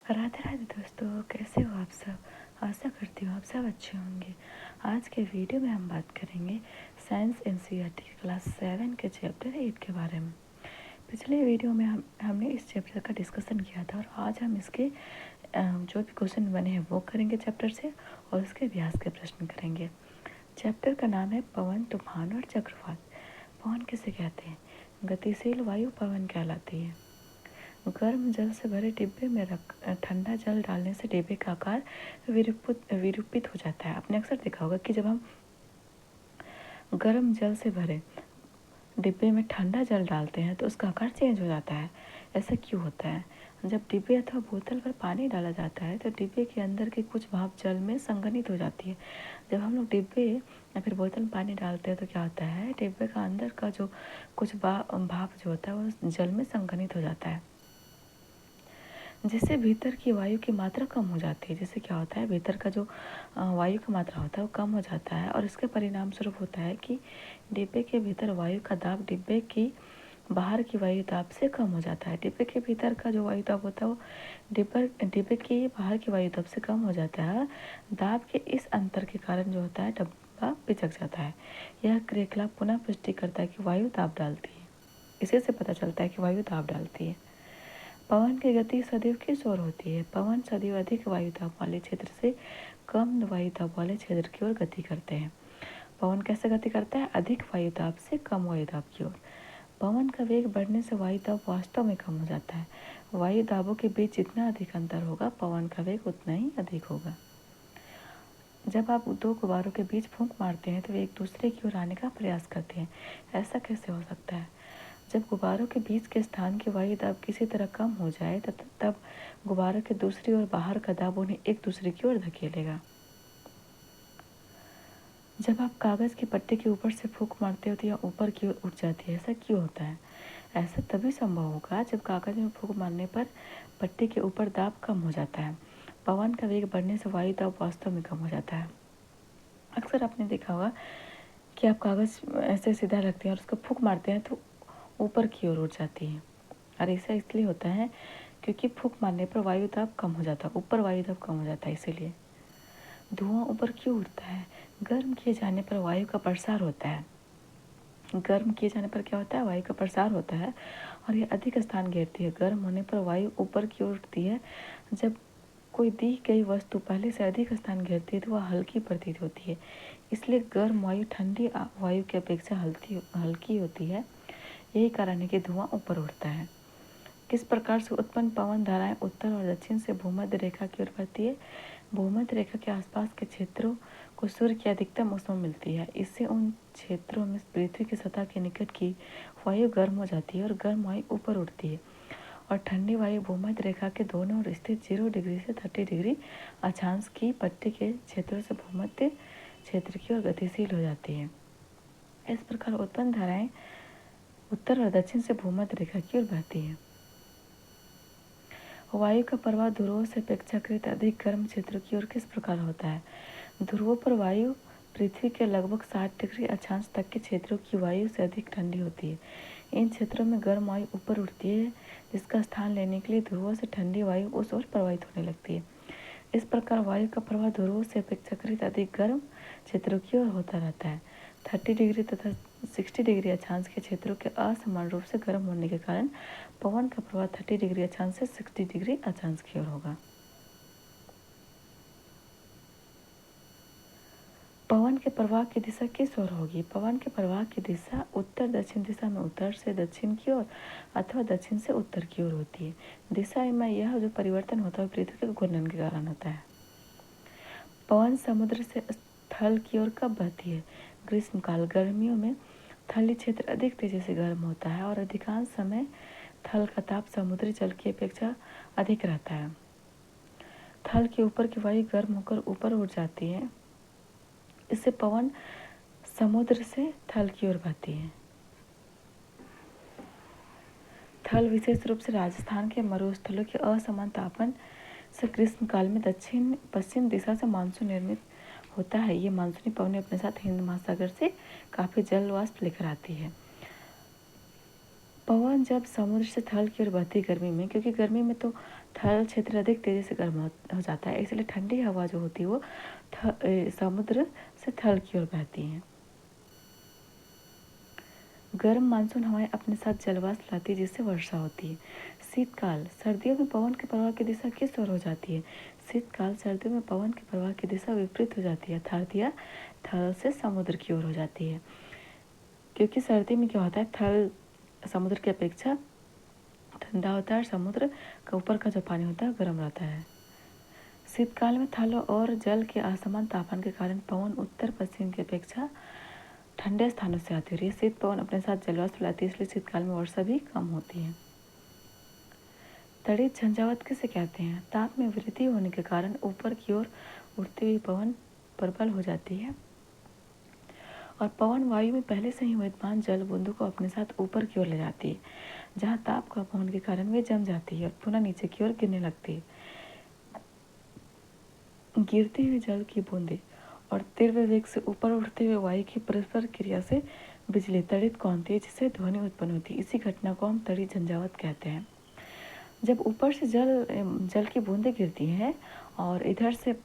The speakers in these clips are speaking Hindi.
राधे राधे दोस्तों, कैसे हो आप सब। आशा करती हूँ आप सब अच्छे होंगे। आज के वीडियो में हम बात करेंगे साइंस एनसीईआरटी क्लास 7 के चैप्टर 8 के बारे में। पिछले वीडियो में हमने इस चैप्टर का डिस्कशन किया था और आज हम इसके जो भी क्वेश्चन बने हैं वो करेंगे चैप्टर से और उसके अभ्यास के प्रश्न करेंगे। चैप्टर का नाम है पवन, तूफान और चक्रवात। पवन किसे कहते हैं? गतिशील वायु पवन कहलाती है। गर्म जल से भरे डिब्बे में रख ठंडा जल डालने से डिब्बे का आकार विरूपित हो जाता है। आपने अक्सर देखा होगा कि जब हम गर्म जल से भरे डिब्बे में ठंडा जल डालते हैं तो उसका आकार चेंज हो जाता है। ऐसा क्यों होता है? जब डिब्बे अथवा बोतल पर पानी डाला जाता है तो डिब्बे के अंदर की कुछ भाप जल में संघनित हो जाती है। जब हम लोग डिब्बे या फिर बोतल में पानी डालते हैं तो क्या होता है, डिब्बे का अंदर का जो कुछ भाप जो होता है वो जल में संघनित हो जाता है, जिससे भीतर की वायु की मात्रा कम हो जाती है। जिससे क्या होता है, भीतर का जो वायु की मात्रा होता है वो कम हो जाता है और इसके परिणाम स्वरूप होता है कि डिब्बे के भीतर वायु का दाब डिब्बे की बाहर की वायु दाब से कम हो जाता है। डिब्बे के भीतर का जो वायु दाब होता है वो डिब्बे की बाहर की वायु दाब से कम हो जाता है। दाब के इस अंतर के कारण जो होता है, डब्बा पिचक जाता है। यह क्रियाकलाप पुनः पुष्टि करता है कि वायु दाब डालती है। इसी से पता चलता है कि वायु दाब डालती है। पवन की गति सदैव किस ओर होती है? पवन सदैव अधिक वायुदाब वाले क्षेत्र से कम वायुदाब वाले क्षेत्र की ओर गति करते हैं। पवन कैसे गति करता है? अधिक वायुदाब से कम वायुदाब की ओर। पवन का वेग बढ़ने से वायुदाब वास्तव में कम हो जाता है। वायुदाबों के बीच जितना अधिक अंतर होगा, पवन का वेग उतना ही अधिक होगा। जब आप दो गुब्बारों के बीच फूंक मारते हैं तो वे एक दूसरे की ओर आने का प्रयास करते हैं। ऐसा कैसे हो सकता है? जब गुब्बारों के बीच के स्थान की वायु दाब किसी तरह कम हो जाए तब गुब्बारों के दूसरी ओर बाहर का दाब उन्हें एक दूसरे की ओर धकेलेगा। जब आप कागज की पट्टी के ऊपर से फूंक मारते हो तो यह ऊपर की ओर उठ जाती है। ऐसा क्यों होता है? ऐसा तभी संभव होगा जब कागज में फूंक मारने पर पट्टी के ऊपर दाब कम हो जाता है। पवन का वेग बढ़ने से वायु दाब वास्तव में कम हो जाता है। अक्सर आपने देखा होगा कि आप कागज ऐसे सीधा रखते हैं और उसको फूंक मारते हैं तो ऊपर की ओर उठ जाती है। और ऐसा इसलिए होता है क्योंकि फूंक मारने पर वायु दाब कम हो जाता है, ऊपर वायु दाब कम हो जाता है। इसीलिए धुआं ऊपर क्यों उड़ता है? गर्म किए जाने पर वायु का प्रसार होता है। गर्म किए जाने पर क्या होता है? वायु का प्रसार होता है और यह अधिक स्थान घेरती है। गर्म होने पर वायु ऊपर की ओर उठती है। जब कोई दी गई वस्तु पहले से अधिक स्थान घेरती है तो वह हल्की प्रतीत होती है। इसलिए गर्म वायु ठंडी वायु की अपेक्षा हल्की होती है। यही कारण है कि धुआं ऊपर उड़ता है। किस प्रकार से उत्पन्न पवन धाराएं उत्तर और दक्षिण से भूमध्य रेखा की ओर बहती है? भूमध्य रेखा के आसपास के क्षेत्रों को सूर्य की अधिकतम ऊष्मा मिलती है। इससे उन क्षेत्रों में पृथ्वी की सतह के निकट की वायु गर्म हो जाती है और गर्म वायु ऊपर उठती है और ठंडी वायु भूमध्य रेखा के दोनों ओर स्थित 0 डिग्री से 30 डिग्री अक्षांश की पट्टी के क्षेत्रों से भूमध्य क्षेत्र की ओर गतिशील हो जाती है। इस प्रकार उत्पन्न धाराएं उत्तर और दक्षिण से भूमध्य रेखा की ओर बहती है। वायु का प्रवाह ध्रुवों से अपेक्षाकृत अधिक गर्म क्षेत्रों की ओर किस प्रकार होता है? ध्रुवों पर वायु पृथ्वी के लगभग 60 डिग्री अक्षांश तक के क्षेत्रों की वायु से अधिक ठंडी होती है। इन क्षेत्रों में गर्म वायु ऊपर उठती है, जिसका स्थान लेने के लिए ध्रुवों से ठंडी वायु उस ओर प्रवाहित होने लगती है। इस प्रकार वायु का प्रवाह ध्रुवों से अपेक्षाकृत अधिक गर्म क्षेत्रों की ओर होता रहता है। 30 डिग्री तथा 60 डिग्री अक्षांश के क्षेत्रों के असमान रूप से गर्म होने के कारण पवन का प्रवाह 30 डिग्री अक्षांश से 60 डिग्री अक्षांश की ओर होगा। पवन के प्रवाह की दिशा किस ओर होगी? पवन के प्रवाह की दिशा उत्तर दक्षिण दिशा में उत्तर से दक्षिण की ओर अथवा दक्षिण से उत्तर की ओर होती है। दिशा में यह जो परिवर्तन होता है पृथ्वी के घूर्णन के कारण होता है। पवन समुद्र से स्थल की ओर कब बहती है? ग्रीष्मकाल। गर्मियों में थली क्षेत्र अधिक तेजी से गर्म होता है और अधिकांश समय थल का ताप समुद्री जल की अपेक्षा अधिक रहता है। थल के ऊपर की वायु गर्म होकर ऊपर उठ जाती है। इससे पवन समुद्र से थल की ओर बहती है। थल विशेष रूप से राजस्थान के मरुस्थलों के असमान तापमान से ग्रीष्मकाल में दक्षिण पश्चिम दिशा से मानसून निर्मित होता है। ये मानसूनी पवनें अपने साथ हिंद महासागर से काफी जल वाष्प लेकर आती है। पवन जब समुद्र से थल की ओर बहती गर्मी में, क्योंकि गर्मी में तो थल क्षेत्र अधिक तेजी से गर्म हो जाता है, इसलिए ठंडी हवा जो होती है वो समुद्र से थल की ओर बहती हैं। गर्म मानसून हवाएं अपने साथ जलवाष्प लाती है, जिससे वर्षा होती है। शीतकाल, सर्दियों में पवन के प्रवाह की दिशा किस ओर हो जाती है? शीतकाल, सर्दियों में पवन के प्रवाह की दिशा विपरीत हो जाती है, अर्थात यह थल से समुद्र की ओर हो जाती है। क्योंकि सर्दी में क्या होता है, थल समुद्र की अपेक्षा ठंडा होता है और समुद्र का ऊपर का जो पानी होता है गर्म रहता है। शीतकाल में थल और जल के असमान तापमान के कारण पवन उत्तर पश्चिम की अपेक्षा ठंडे स्थानों से आती है। शीत पवन अपने साथ जलवाष्प लाती है, इसलिए शीतकाल में वर्षा भी कम होती है। तड़ित झंझावात किसे कहते हैं? ताप में वृद्धि होने के कारण ऊपर की ओर उड़ती हुई पवन प्रबल हो जाती है और पवन वायु में पहले से ही विद्यमान जल बूंदों को अपने साथ ऊपर की ओर ले जाती है, जहाँ ताप कम होने के कारण वे जम जाती है और पुनः नीचे की ओर गिरने लगती है। गिरती हुई जल की बूंदें और तीव्र वेग से ऊपर उठते हुए वायु की परस्पर क्रिया से बिजली तड़ित कौनती है, जिससे ध्वनि उत्पन्न होती है। इसी घटना को हम तड़ित झंझावात कहते हैं। जब ऊपर से जल की बूंदें गिरती हैं और इधर से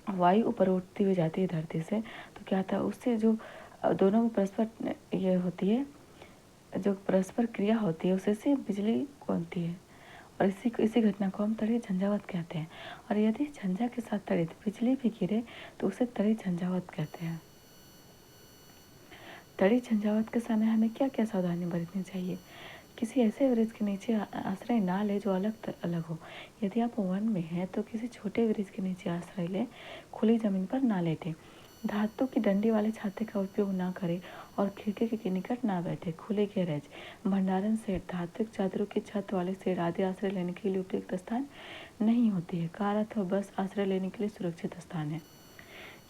वायु ऊपर उठती हुई जाती है धरती से, तो क्या होता है, उससे जो दोनों में परस्पर ये होती है, जो परस्पर क्रिया होती है, उससे से बिजली कौनती है और इसी घटना को हम तड़ित झंझावात कहते हैं। और यदि झंझा के साथ तड़ित बिजली भी गिरे तो उसे तड़ित झंझावात कहते हैं। तड़ित झंझावात के समय हमें क्या क्या सावधानी बरतनी चाहिए? किसी ऐसे वृक्ष के नीचे आश्रय ना ले जो अलग अलग हो। यदि आप वन में हैं तो किसी छोटे वृक्ष के नीचे आश्रय लें, खुली जमीन पर ना लेटें। धातु की डंडी वाले छाते का उपयोग ना करें और खिड़की के निकट ना बैठे। खुले गैरेज, भंडारण शेड, धात्विक चादरों की छत वाले शेड आदि आश्रय लेने के लिए उपयुक्त स्थान नहीं होती है। कार अथवा बस आश्रय लेने के लिए सुरक्षित स्थान है।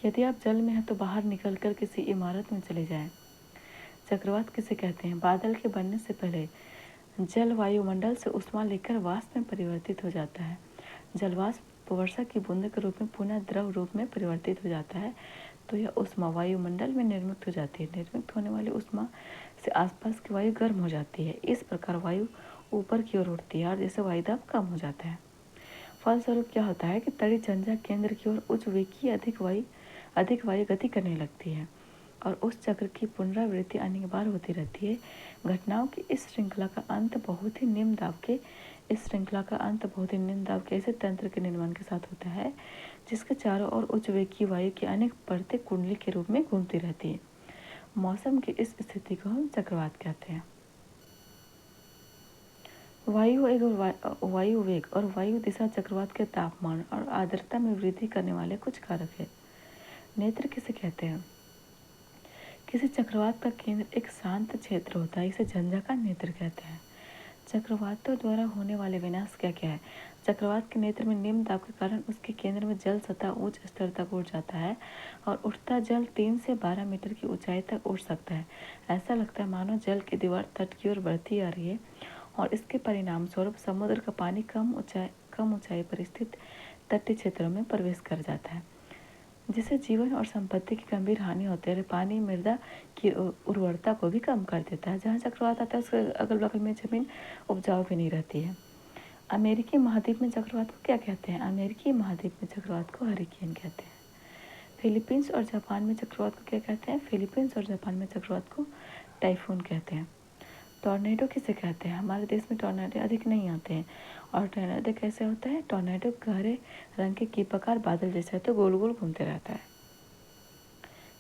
यदि आप जल में हैं तो बाहर निकलकर किसी इमारत में चले जाएं। चक्रवात किसे कहते हैं? बादल के बनने से पहले जल वायुमंडल से ऊष्मा लेकर वाष्प में परिवर्तित हो जाता है। जलवाष्प वर्षा की बूंद के रूप में पुनः द्रव रूप में परिवर्तित हो जाता है, तो यह ऊष्मा वायुमंडल में निर्मित हो जाती है। निर्मित होने वाली ऊष्मा से आसपास की वायु गर्म हो जाती है। इस प्रकार वायु ऊपर की ओर उठती है और जिससे वायुदाब कम हो जाता है। फलस्वरूप क्या होता है कि तड़ित झंझा केंद्र की ओर उच्च वेग की अधिक वायु गति करने लगती है और उस चक्र की पुनरावृत्ति अनेक बार होती रहती है। घटनाओं की इस श्रृंखला का अंत बहुत ही निम्न दाब के ऐसे तंत्र के निर्माण के साथ होता है जिसके चारों ओर उच्च वेग की वायु की अनेक परतें कुंडली के रूप में घूमती रहती है। मौसम की इस स्थिति को हम चक्रवात कहते हैं। वायु वेग और वायु दिशा चक्रवात के तापमान और आर्द्रता में वृद्धि करने वाले कुछ कारक है। नेत्र किसे कहते हैं? किसी चक्रवात का केंद्र एक शांत क्षेत्र होता है, इसे झंझा का नेत्र कहते हैं। चक्रवातों द्वारा होने वाले विनाश क्या क्या है? चक्रवात के नेत्र में निम्न दाब के कारण उसके केंद्र में जल सतह उच्च स्तर तक उठ जाता है और उठता जल 3 से 12 मीटर की ऊंचाई तक उठ सकता है। ऐसा लगता है मानो जल की दीवार तट की ओर बढ़ती आ रही है और इसके परिणाम स्वरूप समुद्र का पानी कम ऊंचाई पर स्थित तटीय क्षेत्रों में प्रवेश कर जाता है, जिससे जीवन और संपत्ति की गंभीर हानि होती है। पानी मृदा की उर्वरता को भी कम कर देता है। जहाँ चक्रवात आता है उसके अगल बगल में जमीन उपजाऊ भी नहीं रहती है। अमेरिकी महाद्वीप में चक्रवात को क्या कहते हैं? अमेरिकी महाद्वीप में चक्रवात को हरिकेन कहते हैं। फिलीपींस और जापान में चक्रवात को क्या कहते हैं? फिलीपींस और जापान में चक्रवात को टाइफून कहते हैं। टॉर्नेडो किसे कहते हैं? हमारे देश में टॉर्नेडो अधिक नहीं आते हैं। और टॉर्नेडो कैसे होता है? टॉर्नेडो गहरे रंग के कीपाकार बादल जैसा है तो गोल गोल घूमते रहता है।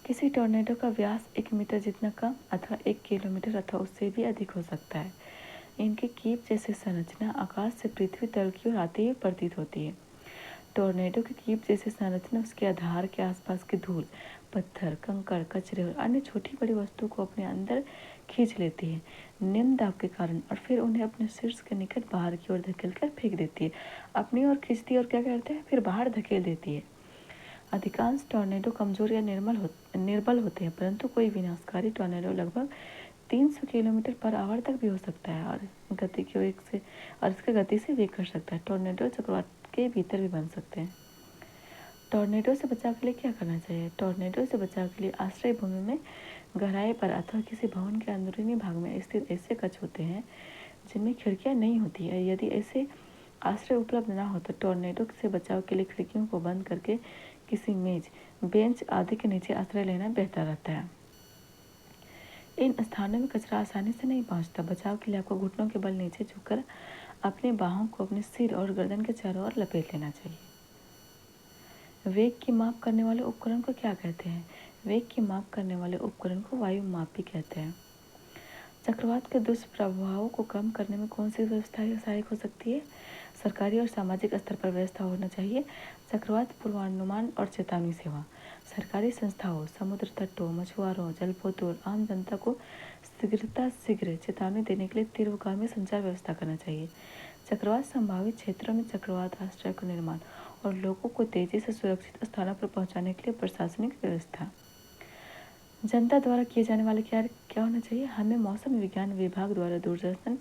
किसी टॉर्नेडो का व्यास 1 मीटर जितना कम अथवा 1 किलोमीटर अथवा उससे भी अधिक हो सकता है। इनकी कीप जैसी संरचना आकाश से पृथ्वी तल की ओर आती हुई प्रतीत होती है। टॉर्नेडो की कीप जैसी संरचना उसके आधार के आसपास की धूल, पत्थर, कंकड़, कचरे और अन्य छोटी बड़ी वस्तुओं को अपने अंदर खींच लेती है निम्न दाब के कारण और फिर उन्हें अपने शीर्ष के निकट बाहर की ओर धकेल कर फेंक देती है। अपनी ओर खींचती है और क्या करते हैं, फिर बाहर धकेल देती है। अधिकांश टॉर्नेडो कमजोर या निर्बल होते हैं, परंतु कोई विनाशकारी टॉर्नेडो लगभग 300 किलोमीटर पर आवर तक भी हो सकता है और इसके गति से वेग कर सकता है। टॉर्नेडो चक्रवात के भीतर भी बन सकते हैं। टॉर्नेडो से बचाव के लिए क्या करना चाहिए? टॉर्नेडो से बचाव के लिए आश्रय भूमि में गहराई पर अथवा किसी भवन के अंदरूनी भाग में स्थित ऐसे कक्ष होते हैं जिनमें खिड़कियां नहीं होती है। यदि ऐसे आश्रय उपलब्ध ना हो तो टॉर्नेडो से बचाव के लिए खिड़कियों को बंद करके किसी मेज, बेंच आदि के नीचे आश्रय लेना बेहतर रहता है। इन स्थानों में कचरा आसानी से नहीं पहुंचता। बचाव के लिए आपको घुटनों के बल नीचे झुककर अपने बाहों को अपने सिर और गर्दन के चारों ओर लपेट लेना चाहिए। वेग की माप करने वाले उपकरण को क्या कहते हैं? वेग की माप करने वाले उपकरण को वायु मापी कहते हैं। चक्रवात के दुष्प्रभावों को कम करने में कौन सी व्यवस्था सहायक हो सकती है? सरकारी और सामाजिक स्तर पर व्यवस्था होना चाहिए। चक्रवात पूर्वानुमान और चेतावनी सेवा। सरकारी संस्थाओं, समुद्र तटों, मछुआरों, जलपोतों, आम जनता को शीघ्र चेतावनी देने के लिए तीव्रगामी संचार व्यवस्था करना चाहिए। चक्रवात संभावित क्षेत्रों में चक्रवात आश्रय का निर्माण और लोगों को तेजी से सुरक्षित स्थानों पर पहुंचाने के लिए प्रशासनिक व्यवस्था। जनता द्वारा किए जाने वाले क्या होना चाहिए? हमें मौसम विज्ञान विभाग द्वारा दूरदर्शन,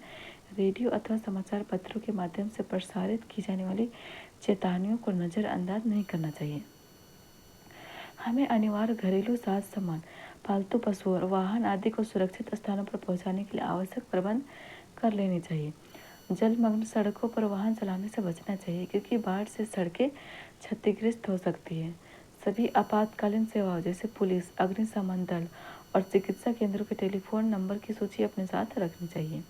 रेडियो अथवा समाचार पत्रों के माध्यम से प्रसारित की जाने वाली चेतावनियों को नज़रअंदाज नहीं करना चाहिए। हमें अनिवार्य घरेलू साज सामान, पालतू पशु और वाहन आदि को सुरक्षित स्थानों पर पहुंचाने के लिए आवश्यक प्रबंध कर लेने चाहिए। जलमग्न सड़कों पर वाहन चलाने से बचना चाहिए क्योंकि बाढ़ से सड़कें क्षतिग्रस्त हो सकती हैं। सभी आपातकालीन सेवाओं जैसे पुलिस, अग्निशमन दल और चिकित्सा केंद्रों के टेलीफोन नंबर की सूची अपने साथ रखनी चाहिए।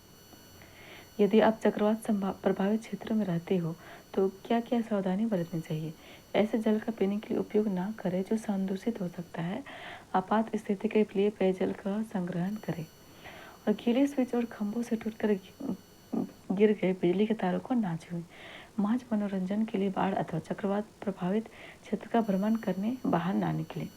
यदि आप चक्रवात प्रभावित क्षेत्रों में रहते हो तो क्या क्या सावधानी बरतनी चाहिए? ऐसे जल का पीने के लिए उपयोग ना करें जो संदूषित हो सकता है। आपात स्थिति के लिए पेयजल का संग्रहण करें और गीले स्विच और खंभों से टूटकर गिर गए बिजली के तारों को ना छुएं। महज मनोरंजन के लिए बाढ़ अथवा चक्रवात प्रभावित क्षेत्र का भ्रमण करने बाहर ना निकले।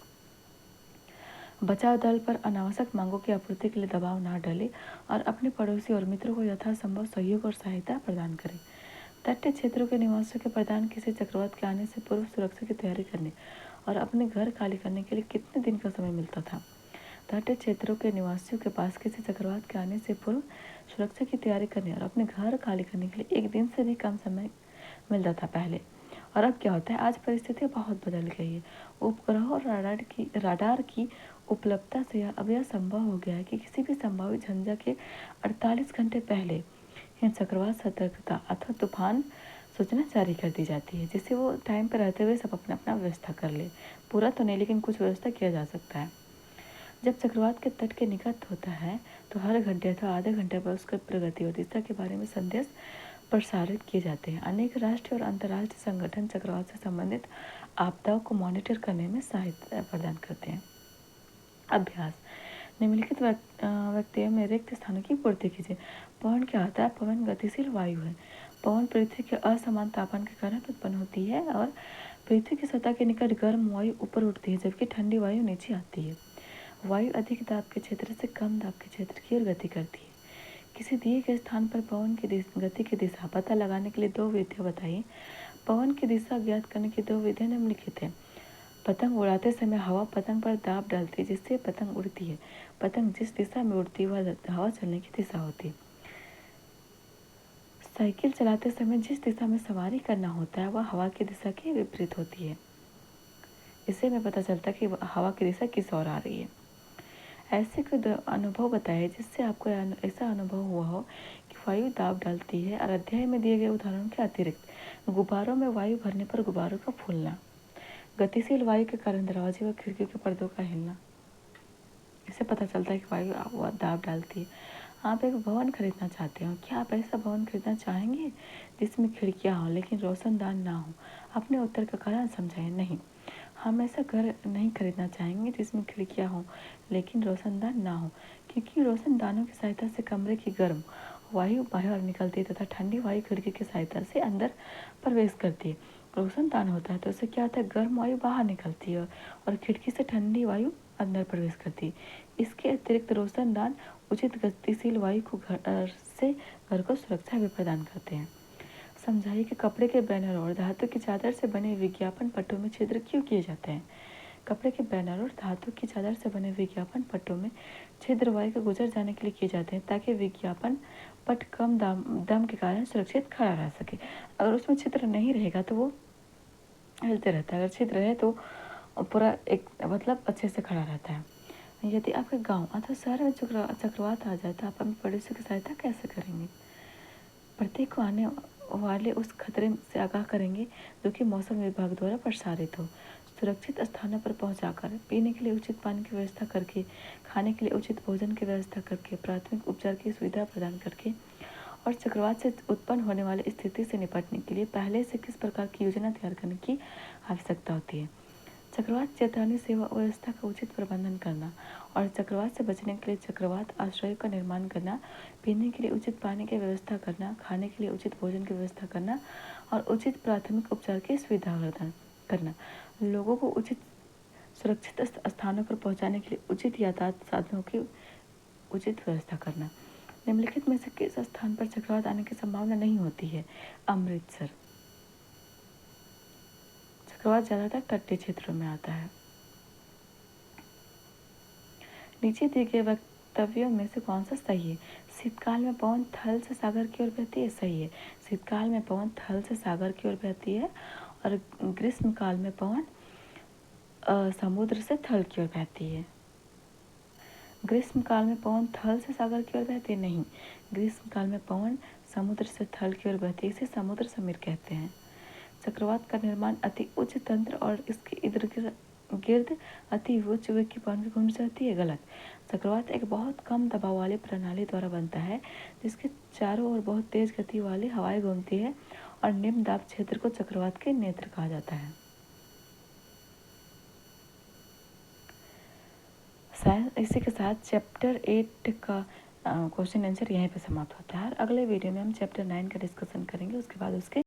बचाव दल पर अनावश्यक मांगों की आपूर्ति के लिए दबाव ना डालें और अपने पड़ोसी और मित्रों को यथासंभव सहयोग और सहायता प्रदान करें। तटीय क्षेत्रों के निवासियों के प्रदान किसी चक्रवात के आने से पूर्व सुरक्षा की तैयारी करने और अपने घर खाली करने के लिए कितने दिन का समय मिलता था? तटीय क्षेत्रों के निवासियों के पास किसी चक्रवात के आने से पूर्व सुरक्षा की तैयारी करने और अपने घर खाली करने के लिए एक दिन से भी कम समय मिलता था पहले। और अब क्या होता है? आज परिस्थितियाँ बहुत बदल गई है। उपग्रहों और राडार की उपलब्धता से अब यह संभव हो गया है कि किसी भी संभावित झंझा के 48 घंटे पहले ही चक्रवात सतर्कता अथवा तूफान सूचना जारी कर दी जाती है, जिससे वो टाइम पर रहते हुए सब अपना अपना व्यवस्था कर ले। पूरा तो नहीं, लेकिन कुछ व्यवस्था किया जा सकता है। जब चक्रवात के तट के निकट होता है तो हर घंटे अथवा आधे घंटे पर उसकी प्रगति और दिशा के बारे में संदेश प्रसारित किए जाते हैं। अनेक राष्ट्रीय और अंतर्राष्ट्रीय संगठन चक्रवात से संबंधित आपदाओं को मॉनिटर करने में सहायता प्रदान करते हैं। अभ्यास। निम्नलिखित व्यक्तियों में रिक्त स्थानों की पूर्ति कीजिए। पवन क्या होता है? पवन गतिशील वायु है। पवन पृथ्वी के असमान तापमान के कारण उत्पन्न होती है और पृथ्वी की सतह के निकट गर्म वायु ऊपर उठती है जबकि ठंडी वायु नीचे आती है। वायु अधिक दाब के क्षेत्र से कम दाब के क्षेत्र की ओर गति करती है। किसी दिए गए स्थान पर पवन की गति की दिशा पता लगाने के लिए दो विधियां बताइए। पवन की दिशा ज्ञात करने की दो विधियां निम्नलिखित हैं। पतंग उड़ाते समय हवा पतंग पर दाब डालती है जिससे पतंग उड़ती है। पतंग जिस दिशा में उड़ती है वह हवा चलने की दिशा होती है। साइकिल चलाते समय जिस दिशा में सवारी करना होता है वह हवा की दिशा के विपरीत होती है। इससे हमें पता चलता है कि हवा की दिशा किस ओर आ रही है। ऐसे कोई अनुभव बताए जिससे आपको ऐसा अनुभव हुआ हो कि वायु दाब डालती है। और अध्याय में दिए गए उदाहरणों के अतिरिक्त गुब्बारों में वायु भरने पर गुब्बारों का फूलना, गतिशील वायु के कारण दरवाजे व खिड़कियों के पर्दों का हिलना। इससे पता चलता है कि वायु दाब डालती है। आप एक भवन खरीदना चाहते हो। क्या आप ऐसा भवन खरीदना चाहेंगे जिसमें खिड़कियां हो लेकिन रोशनदान ना हो? अपने उत्तर का कारण समझाएं। नहीं, हम ऐसा घर नहीं खरीदना चाहेंगे जिसमें खिड़कियां हों लेकिन रोशनदान ना हो, क्योंकि रोशनदानों की सहायता से कमरे की गर्म वायु बाहर निकलती है तथा ठंडी वायु खिड़की की सहायता से अंदर प्रवेश करती है। रोशनदान होता है तो उससे क्या होता है? गर्म वायु बाहर निकलती है और खिड़की से ठंडी वायु अंदर प्रवेश करती है। इसके अतिरिक्त रोशनदान उचित गतिशील वायु को घर को सुरक्षा भी प्रदान करते हैं। समझाइए कि कपड़े के बैनर और धातु की चादर से बने विज्ञापन पट्टों में छिद्र क्यों किए जाते हैं? कपड़े के बैनर और धातु की चादर से बने विज्ञापन पट्टों में छिद्र वायु के गुजर जाने के लिए किए जाते हैं ताकि विज्ञापन पट्ट कम दम के कारण सुरक्षित खड़ा रह सके। अगर उसमें छिद्र नहीं रहेगा तो वो हिलते रहता है। अगर छिद्र है तो पूरा एक मतलब अच्छे से खड़ा रहता है। यदि आपके गांव अथवा शहर में चक्रवात आ जाए तो आप अपने पड़ोसी की सहायता कैसे करेंगे? प्रत्येक को आने वाले उस खतरे से आगाह करेंगे जो कि मौसम विभाग द्वारा प्रसारित हो। सुरक्षित स्थानों पर पहुंचाकर पीने के लिए उचित पानी की व्यवस्था करके, खाने के लिए उचित भोजन की व्यवस्था करके, प्राथमिक उपचार की सुविधा प्रदान करके और चक्रवात से उत्पन्न होने वाली स्थिति से निपटने के लिए पहले से किस प्रकार की योजना तैयार करने की आवश्यकता होती है? चक्रवात चेतावनी सेवा व्यवस्था का उचित प्रबंधन करना और चक्रवात से बचने के लिए चक्रवात आश्रय का निर्माण करना, पीने के लिए उचित पानी की व्यवस्था करना, खाने के लिए उचित भोजन की व्यवस्था करना और उचित प्राथमिक उपचार की सुविधा प्रदान करना, लोगों को उचित सुरक्षित स्थानों पर पहुंचाने के लिए उचित यातायात साधनों की उचित व्यवस्था करना। निम्नलिखित में से किस स्थान पर चक्रवात आने की संभावना नहीं होती है? अमृतसर। चक्रवात ज्यादातर तटीय क्षेत्रों में आता है। नीचे दिए गए वक्तव्यों में से कौन सा सही है? शीतकाल में पवन थल से सागर की ओर बहती है, सही है। शीतकाल में पवन थल से सागर की ओर बहती है और ग्रीष्मकाल में पवन समुद्र से थल की ओर बहती है। ग्रीष्मकाल में पवन थल से सागर की ओर बहती है, नहीं। ग्रीष्मकाल में पवन समुद्र से थल की ओर बहती है, इसे समुद्र समीर कहते हैं। चक्रवात का निर्माण अति उच्च तंत्र और इसके इर्द गिर्द अति उच्च वेग की पवन की घूमने से होती है, गलत। चक्रवात एक बहुत कम दबाव वाली प्रणाली द्वारा बनता है जिसके चारों ओर बहुत तेज गति वाली हवाएं घूमती है और निम्न दाब क्षेत्र को चक्रवात के नेत्र कहा जाता है। इसी के साथ चैप्टर 8 का क्वेश्चन आंसर यहीं पे समाप्त होता है। अगले वीडियो में हम चैप्टर 9 का डिस्कशन करेंगे, उसके बाद उसके